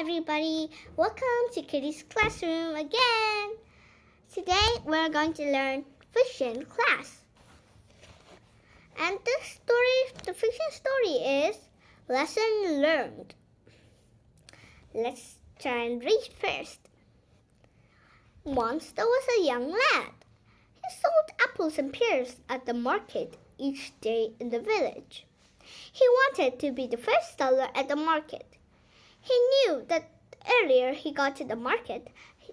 everybody, welcome to Kitty's Classroom again. Today we're going to learn fiction class. And the fiction story is Lesson Learned. Let's try and read first. Once there was a young lad. He sold apples and pears at the market each day in the village. He wanted to be the first seller at the market. He knew that the earlier he got to the market,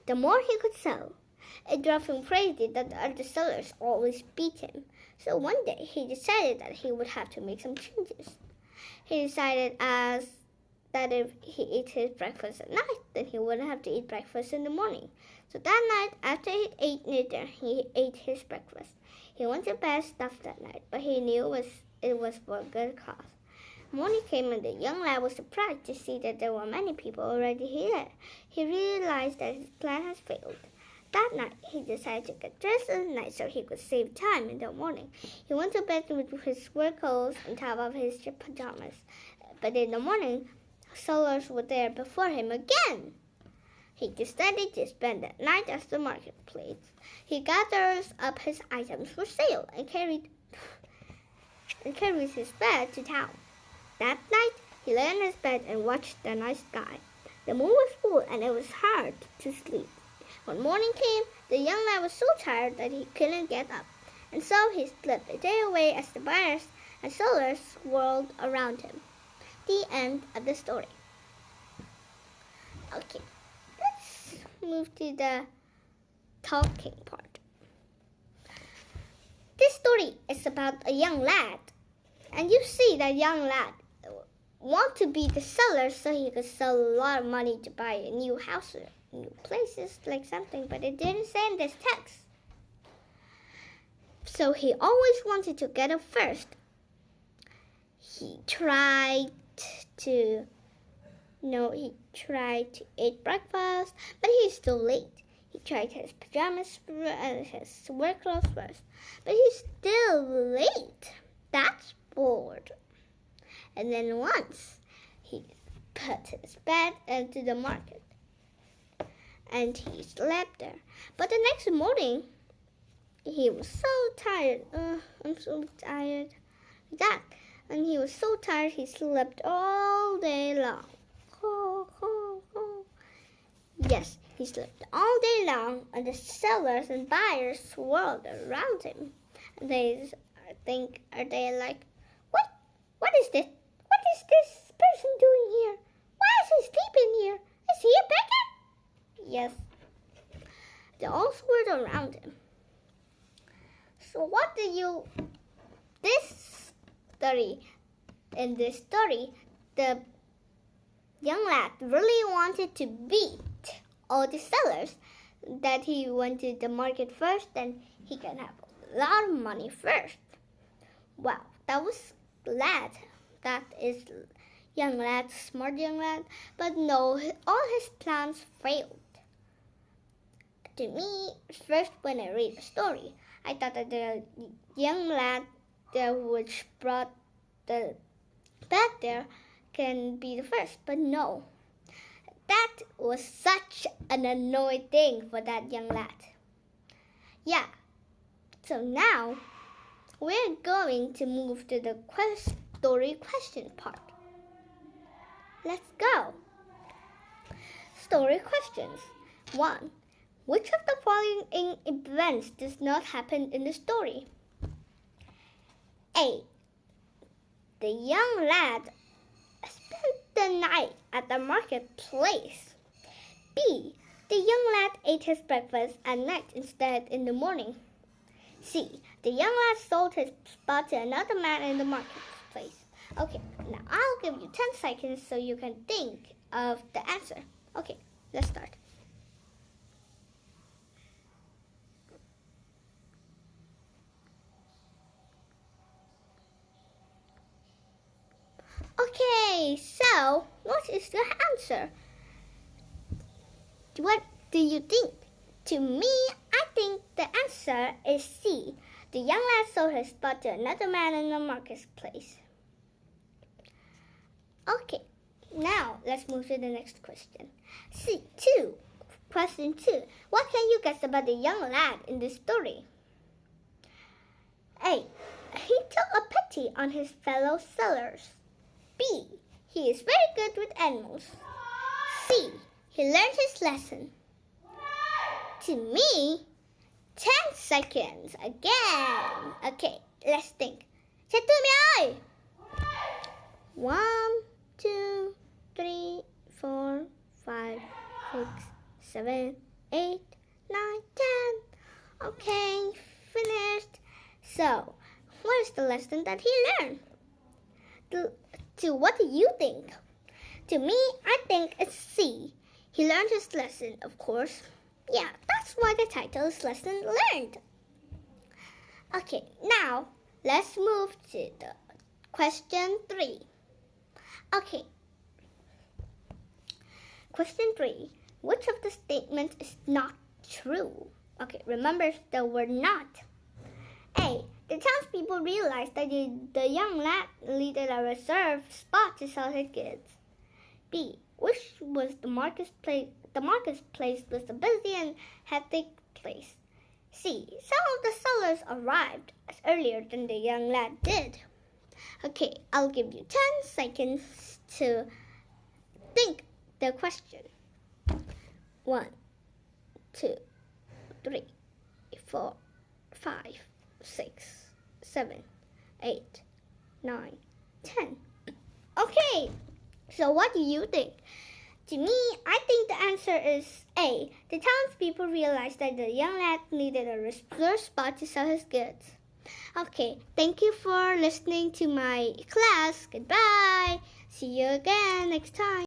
the more he could sell. It drove him crazy that the other sellers always beat him. So one day he decided that he would have to make some changes. He decided that if he ate his breakfast at night, then he wouldn't have to eat breakfast in the morning. So that night, after he ate dinner, he ate his breakfast. He went to bed stuffed that night, but he knew it was for a good cause. Morning came and the young lad was surprised to see that there were many people already here. He realized that his plan has failed. That night, he decided to get dressed at night so he could save time in the morning. He went to bed with his work clothes on top of his pajamas. But in the morning, sellers were there before him again. He decided to spend that night at the marketplace. He gathers up his items for sale and carries his bed to town. That night, he lay on his bed and watched the night sky. The moon was full and it was hard to sleep. When morning came, the young lad was so tired that he couldn't get up, and so he slept a day away as the buyers and sellers whirled around him. The end of the story. Okay, let's move to the talking part. This story is about a young lad, and you see that young lad want to be the seller so he could sell a lot of money to buy a new house or new places like something, but it didn't say in this text. So he always wanted to get up first. He tried to eat breakfast, but he's still late. He tried his pajamas and his work clothes first, but he's still late. That's bored. And then once he put his bed into the market and he slept there. But the next morning he was so tired. I'm so tired. That. And he was so tired he slept all day long. Yes, he slept all day long, and the sellers and buyers swirled around him. And are they like, what is this? What is this person doing here? Why is he sleeping here? Is he a beggar? Yes. They all swirled around him. So in this story, the young lad really wanted to beat all the sellers, that he went to the market first, then he can have a lot of money first. Wow, that was lad. That is young lad, smart young lad. But no, all his plans failed. To me, first when I read the story, I thought that the young lad which brought the bed there can be the first. But no, that was such an annoying thing for that young lad. Yeah, so now we're going to move to the story question part. Let's go. Story questions. 1. Which of the following events does not happen in the story? A. The young lad spent the night at the marketplace. B. The young lad ate his breakfast at night instead in the morning. C. The young lad sold his spot to another man in the marketplace. Okay, now I'll give you 10 seconds so you can think of the answer. Okay, let's start. Okay, so what is the answer? What do you think? To me, I think the answer is C. The young lad sold his spot to another man in the marketplace. Okay, Now, let's move to the next question. Question 2. What can you guess about the young lad in this story? A. He took a pity on his fellow sailors. B. He is very good with animals. C. He learned his lesson. To me, 10 seconds again. Okay, let's think. Trẻ tư mẹ ơi! 1, 2, 3, 4, 5, 6, 7, 8, 9, 10. Okay, finished. So, what is the lesson that he learned? What do you think? To me, I think it's C. He learned his lesson, of course. Yeah, that's why the title is Lesson Learned. Okay, now let's move to the question 3. Okay. Question 3. Which of the statements is not true? Okay, remember the word not. A. The townspeople realized that the young lad needed a reserved spot to sell his goods. B. Which was the marketplace? The marketplace was a busy and hectic place. C. Some of the sellers arrived earlier than the young lad did. Okay, I'll give you 10 seconds to think the question. 1, 2, 3, 4, 5, 6, 7, 8, 9, 10. Okay, so what do you think? To me, I think the answer is A. The townspeople realized that the young lad needed a reserved spot to sell his goods. Okay, thank you for listening to my class. Goodbye. See you again next time.